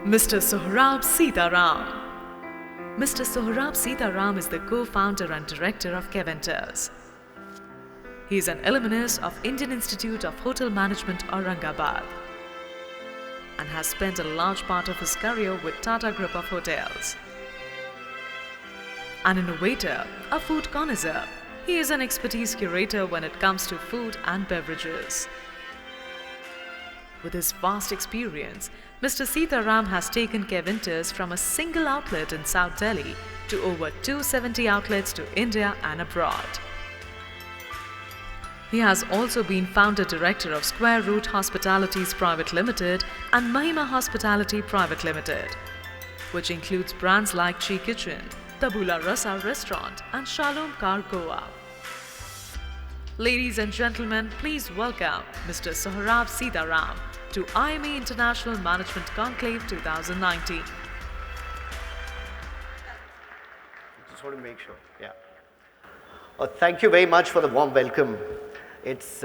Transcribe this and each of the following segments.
Mr. Sohrab Sitaram. Mr. Sohrab Sitaram is the co-founder and director of Keventers. He is an alumnus of Indian Institute of Hotel Management, Aurangabad, and has spent a large part of his career with Tata Group of Hotels. An innovator, a food connoisseur, he is an expertise curator when it comes to food and beverages. With his vast experience, Mr. Sitaram has taken Keventers from a single outlet in South Delhi to over 270 outlets to India and abroad. He has also been founder director of Square Root Hospitalities Private Limited and Mahima Hospitality Private Limited, which includes brands like Chi Kitchen, Tabula Rasa Restaurant and Shalom Car Goa. Ladies and gentlemen, please welcome Mr. Sohrab Sitaram to IMA International Management Conclave 2019. Just want to make sure, yeah. Thank you very much for the warm welcome. It's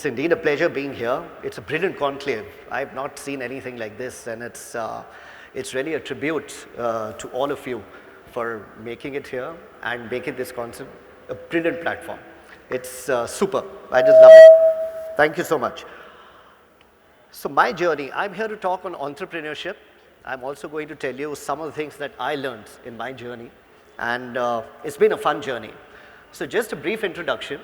indeed a pleasure being here. It's a brilliant conclave. I have not seen anything like this, and it's really a tribute to all of you for making it here and making this concept a brilliant platform. It's super. I just love it. Thank you so much. So my journey, I'm here to talk on entrepreneurship. I'm also going to tell you some of the things that I learned in my journey, and it's been a fun journey. So just a brief introduction.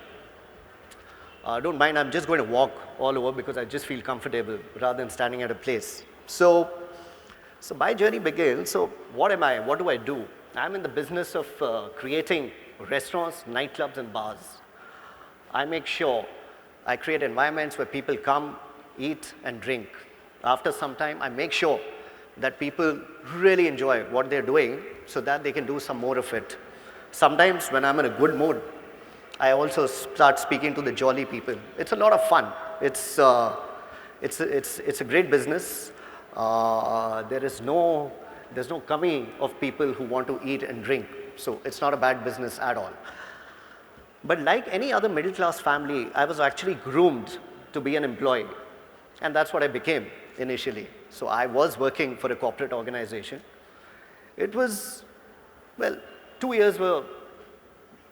Don't mind, I'm just going to walk all over because I just feel comfortable rather than standing at a place. So my journey begins. So what am I? What do I do? I'm in the business of creating restaurants, nightclubs and bars. I make sure I create environments where people come, eat and drink. After some time, I make sure that people really enjoy what they're doing so that they can do some more of it. Sometimes when I'm in a good mood, I also start speaking to the jolly people. It's a lot of fun. It's a great business. There's no coming of people who want to eat and drink. So it's not a bad business at all. But like any other middle class family, I was actually groomed to be an employee. And that's what I became initially. So I was working for a corporate organization. It was, well, 2 years were,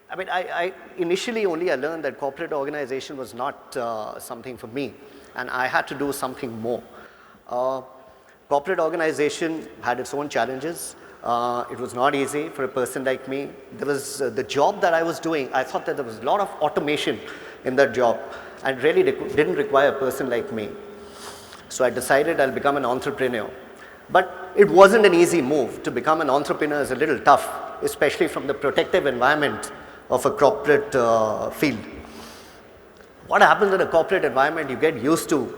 I initially only I learned that corporate organization was not something for me, and I had to do something more. Corporate organization had its own challenges. It was not easy for a person like me. There was the job that I was doing, I thought that there was a lot of automation in that job and really didn't require a person like me. So I decided I'll become an entrepreneur. But it wasn't an easy move. To become an entrepreneur is a little tough, especially from the protective environment of a corporate field. What happens in a corporate environment, you get used to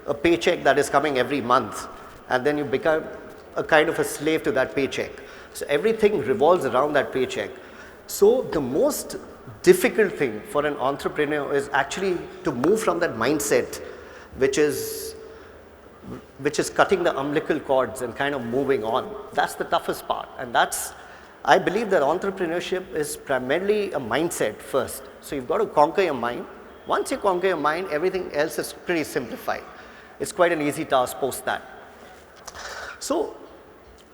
a paycheck that is coming every month, and then you become a kind of a slave to that paycheck. So everything revolves around that paycheck. So the most difficult thing for an entrepreneur is actually to move from that mindset, which is cutting the umbilical cords and kind of moving on. That's the toughest part, and I believe that entrepreneurship is primarily a mindset first. So you've got to conquer your mind. Once you conquer your mind, everything else is pretty simplified. It's quite an easy task post that. So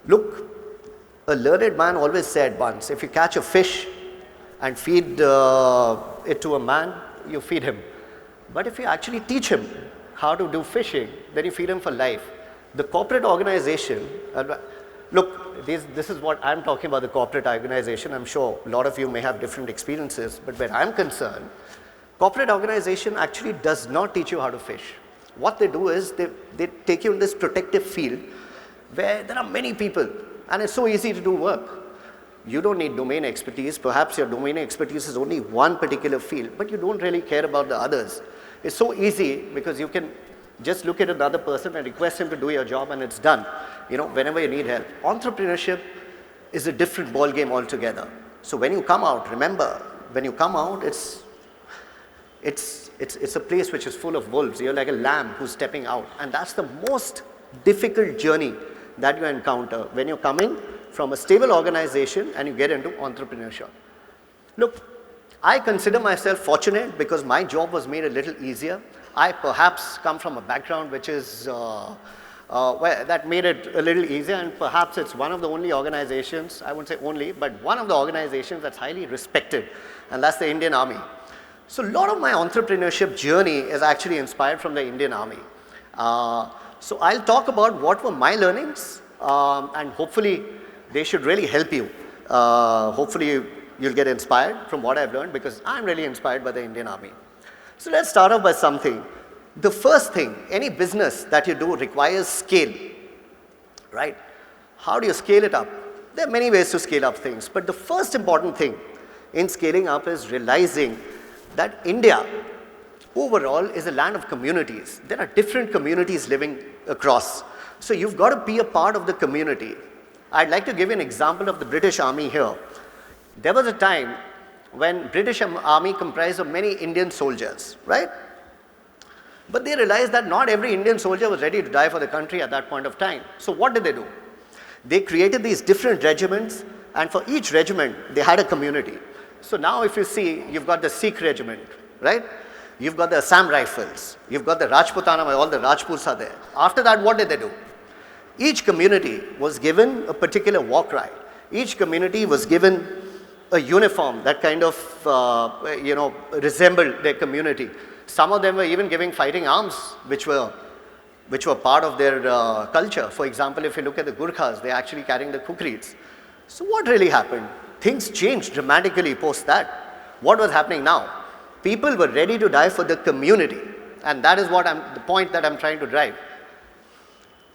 look, a learned man always said once, if you catch a fish and feed it to a man, you feed him. But if you actually teach him how to do fishing, then you feed him for life. The corporate organization, look, this is what I'm talking about, the corporate organization. I'm sure a lot of you may have different experiences, but where I'm concerned, corporate organization actually does not teach you how to fish. What they do is they take you in this protective field where there are many people and it's so easy to do work. You don't need domain expertise. Perhaps your domain expertise is only one particular field, but you don't really care about the others. It's so easy because you can just look at another person and request him to do your job and it's done, whenever you need help. Entrepreneurship is a different ball game altogether. So when you come out, remember, when you come out, it's a place which is full of wolves. You're like a lamb who's stepping out. And that's the most difficult journey that you encounter when you're coming from a stable organization and you get into entrepreneurship. Look, I consider myself fortunate because my job was made a little easier. I perhaps come from a background which is well, that made it a little easier, and perhaps it's one of the only organizations, I won't say only, but one of the organizations that's highly respected, and that's the Indian Army. So a lot of my entrepreneurship journey is actually inspired from the Indian Army. So I'll talk about what were my learnings, and hopefully they should really help you. Hopefully you'll get inspired from what I've learned, because I'm really inspired by the Indian Army. So let's start off by something. The first thing, any business that you do requires scale, right? How do you scale it up? There are many ways to scale up things, but the first important thing in scaling up is realizing that India overall is a land of communities. There are different communities living across. So you've got to be a part of the community. I'd like to give you an example of the British Army here. There was a time when British Army comprised of many Indian soldiers, right? But they realized that not every Indian soldier was ready to die for the country at that point of time. So what did they do? They created these different regiments, and for each regiment, they had a community. So now if you see, you've got the Sikh regiment, right? You've got the Assam Rifles. You've got the Rajputana, where all the Rajputs are there. After that, what did they do? Each community was given a particular war cry. Each community was given a uniform that kind of, resembled their community. Some of them were even giving fighting arms, which were part of their culture. For example, if you look at the Gurkhas, they're actually carrying the kukris. So what really happened? Things changed dramatically post that. What was happening now? People were ready to die for the community. And that is the point that I'm trying to drive.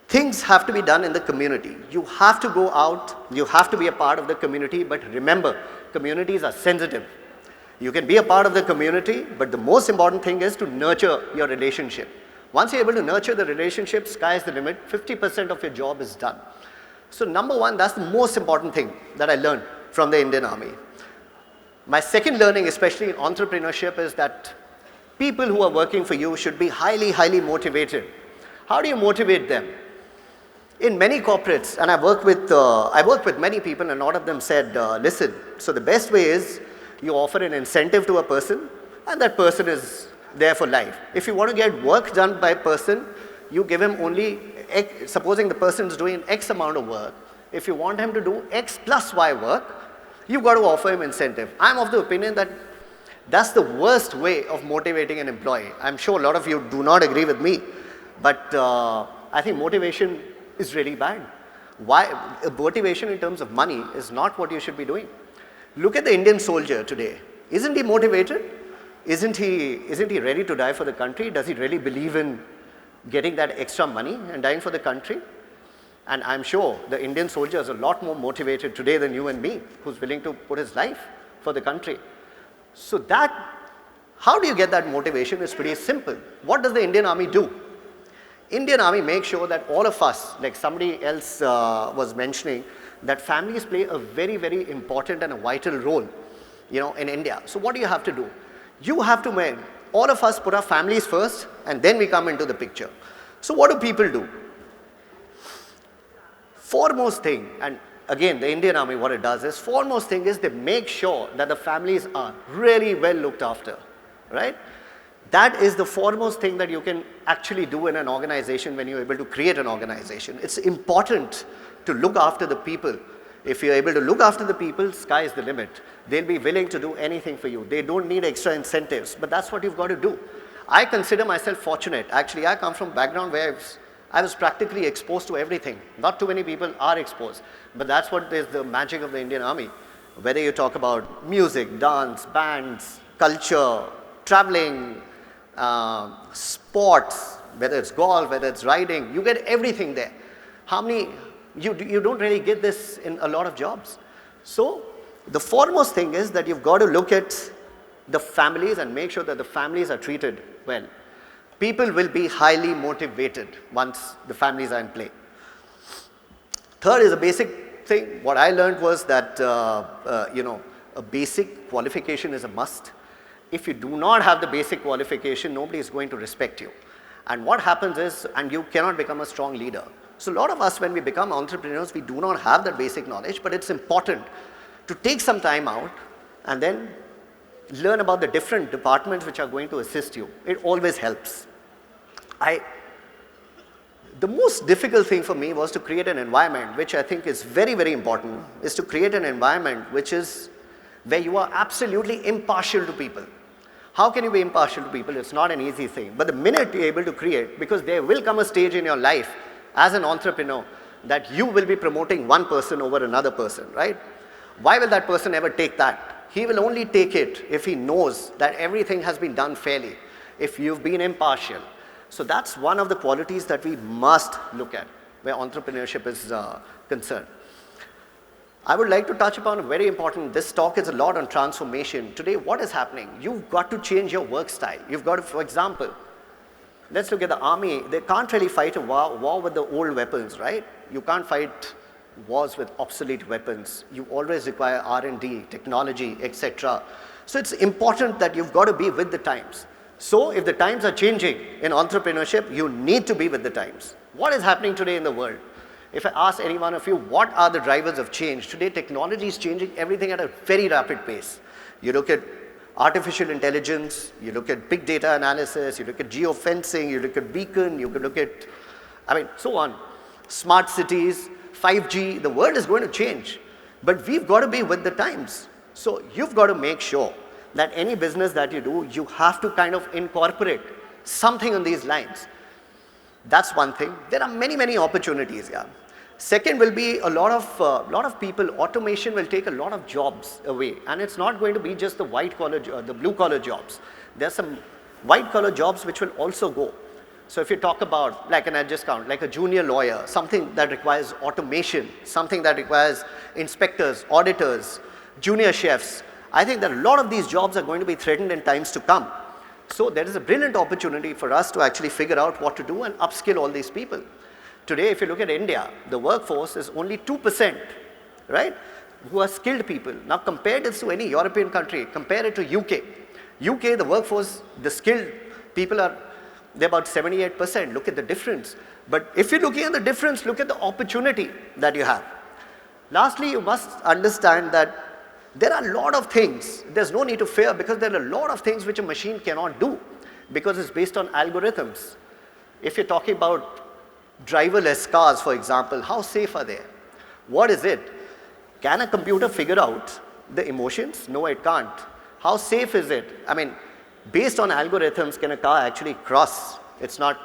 Things have to be done in the community. You have to go out, you have to be a part of the community, but remember, communities are sensitive. You can be a part of the community, but the most important thing is to nurture your relationship. Once you're able to nurture the relationship, sky is the limit, 50% of your job is done. So number one, that's the most important thing that I learned from the Indian Army. My second learning, especially in entrepreneurship, is that people who are working for you should be highly, highly motivated. How do you motivate them? In many corporates, and I worked with many people, and a lot of them said, listen, so the best way is you offer an incentive to a person, and that person is there for life. If you want to get work done by a person, you give him only X, supposing the person is doing X amount of work. If you want him to do X plus Y work, you've got to offer him incentive. I'm of the opinion that that's the worst way of motivating an employee. I'm sure a lot of you do not agree with me, but I think motivation is really bad. Why? Motivation in terms of money is not what you should be doing. Look at the Indian soldier today. Isn't he motivated? Isn't he ready to die for the country? Does he really believe in getting that extra money and dying for the country? And I'm sure the Indian soldier is a lot more motivated today than you and me, who's willing to put his life for the country. So how do you get that motivation? It's pretty simple. What does the Indian Army do? Indian Army makes sure that all of us, like somebody else was mentioning, that families play a very, very important and a vital role, in India. So what do you have to do? You have to make all of us put our families first, and then we come into the picture. So what do people do? Foremost thing, and again, the Indian Army, what it does is, foremost thing is they make sure that the families are really well looked after, right? That is the foremost thing that you can actually do in an organization when you're able to create an organization. It's important to look after the people. If you're able to look after the people, sky is the limit. They'll be willing to do anything for you. They don't need extra incentives, but that's what you've got to do. I consider myself fortunate. Actually, I come from a background where I was practically exposed to everything. Not too many people are exposed, but that's what is the magic of the Indian Army. Whether you talk about music, dance, bands, culture, traveling, sports, whether it's golf, whether it's riding, you get everything there. You don't really get this in a lot of jobs. So the foremost thing is that you've got to look at the families and make sure that the families are treated well. People will be highly motivated once the families are in play. Third is a basic thing. What I learned was that, a basic qualification is a must. If you do not have the basic qualification, nobody is going to respect you. And what happens is, and you cannot become a strong leader. So a lot of us, when we become entrepreneurs, we do not have that basic knowledge, but it's important to take some time out and then learn about the different departments which are going to assist you. It always helps. The The most difficult thing for me was to create an environment, which I think is very, very important, is to create an environment which is where you are absolutely impartial to people. How can you be impartial to people? It's not an easy thing. But the minute you're able to create, because there will come a stage in your life as an entrepreneur that you will be promoting one person over another person, right? Why will that person ever take that? He will only take it if he knows that everything has been done fairly, if you've been impartial. So that's one of the qualities that we must look at where entrepreneurship is concerned. I would like to touch upon a very important, this talk is a lot on transformation. Today, what is happening? You've got to change your work style. You've got to, for example, let's look at the army. They can't really fight a war with the old weapons, right? You can't fight wars with obsolete weapons. You always require R&D, technology, etc. So it's important that you've got to be with the times. So if the times are changing in entrepreneurship, you need to be with the times. What is happening today in the world? If I ask any one of you, what are the drivers of change? Today, technology is changing everything at a very rapid pace. You look at artificial intelligence, you look at big data analysis, you look at geofencing, you look at beacon, you can look at, so on. Smart cities, 5G, the world is going to change. But we've got to be with the times. So you've got to make sure that any business that you do, you have to kind of incorporate something on these lines. That's one thing. There are many, many opportunities, yeah. Second will be a lot of people, automation will take a lot of jobs away. And it's not going to be just the white collar, the blue collar jobs. There's some white collar jobs which will also go. So if you talk about, like an discount, like a junior lawyer, something that requires automation, something that requires inspectors, auditors, junior chefs, I think that a lot of these jobs are going to be threatened in times to come. So there is a brilliant opportunity for us to actually figure out what to do and upskill all these people. Today, if you look at India, the workforce is only 2%, right, who are skilled people. Now compare this to any European country, compare it to UK. UK, the workforce, the skilled people they're about 78%. Look at the difference. But if you're looking at the difference, look at the opportunity that you have. Lastly, you must understand that there are a lot of things, there's no need to fear because there are a lot of things which a machine cannot do because it's based on algorithms. If you're talking about driverless cars, for example, how safe are they? What is it? Can a computer figure out the emotions? No, it can't. How safe is it? Based on algorithms, can a car actually cross? It's not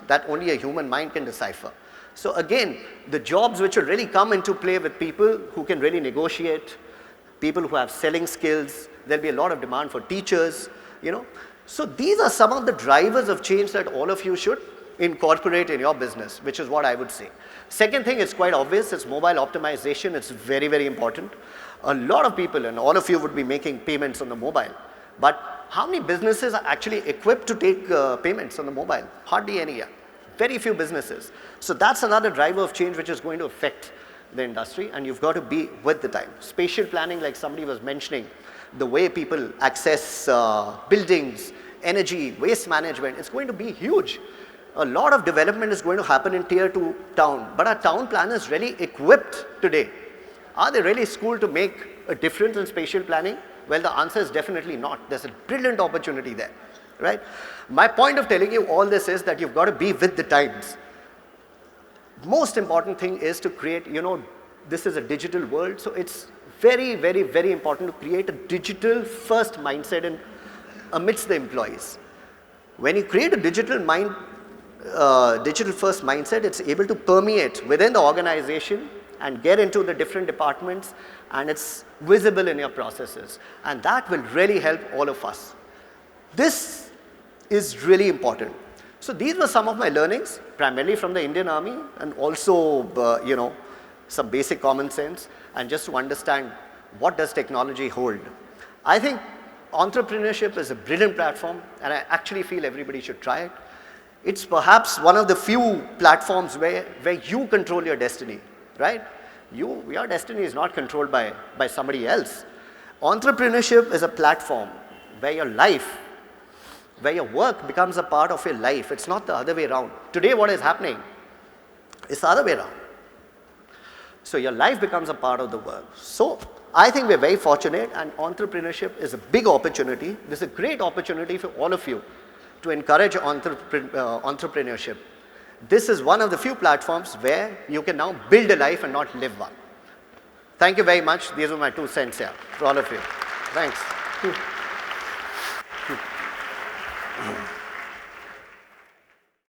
that only a human mind can decipher. So again, the jobs which will really come into play with people who can really negotiate, people who have selling skills, there'll be a lot of demand for teachers, So these are some of the drivers of change that all of you should incorporate in your business, which is what I would say. Second thing is quite obvious, it's mobile optimization. It's very, very important. A lot of people, and all of you would be making payments on the mobile. But how many businesses are actually equipped to take payments on the mobile? Hardly any. Very few businesses. So that's another driver of change which is going to affect the industry, and you've got to be with the time. Spatial planning, like somebody was mentioning, the way people access buildings, energy, waste management, it's going to be huge. A lot of development is going to happen in tier 2 town, but are town planners really equipped today? Are they really schooled to make a difference in spatial planning? Well, the answer is definitely not. There's a brilliant opportunity there, right? My point of telling you all this is that you've got to be with the times. Most important thing is to create, this is a digital world, so it's very, very, very important to create a digital first mindset amidst the employees. When you create a digital first mindset, it's able to permeate within the organization and get into the different departments, and it's visible in your processes. And that will really help all of us. This is really important. So these were some of my learnings, primarily from the Indian Army, and also, some basic common sense, and just to understand what does technology hold. I think entrepreneurship is a brilliant platform, and I actually feel everybody should try it. It's perhaps one of the few platforms where you control your destiny, right? Your destiny is not controlled by somebody else. Entrepreneurship is a platform where your life, where your work becomes a part of your life. It's not the other way around. Today what is happening is the other way around. So your life becomes a part of the work. So I think we're very fortunate, and entrepreneurship is a big opportunity. This is a great opportunity for all of you to encourage entrepreneurship. this is one of the few platforms where you can now build a life and not live one. Thank you very much. These were my 2 cents here for all of you. Thanks.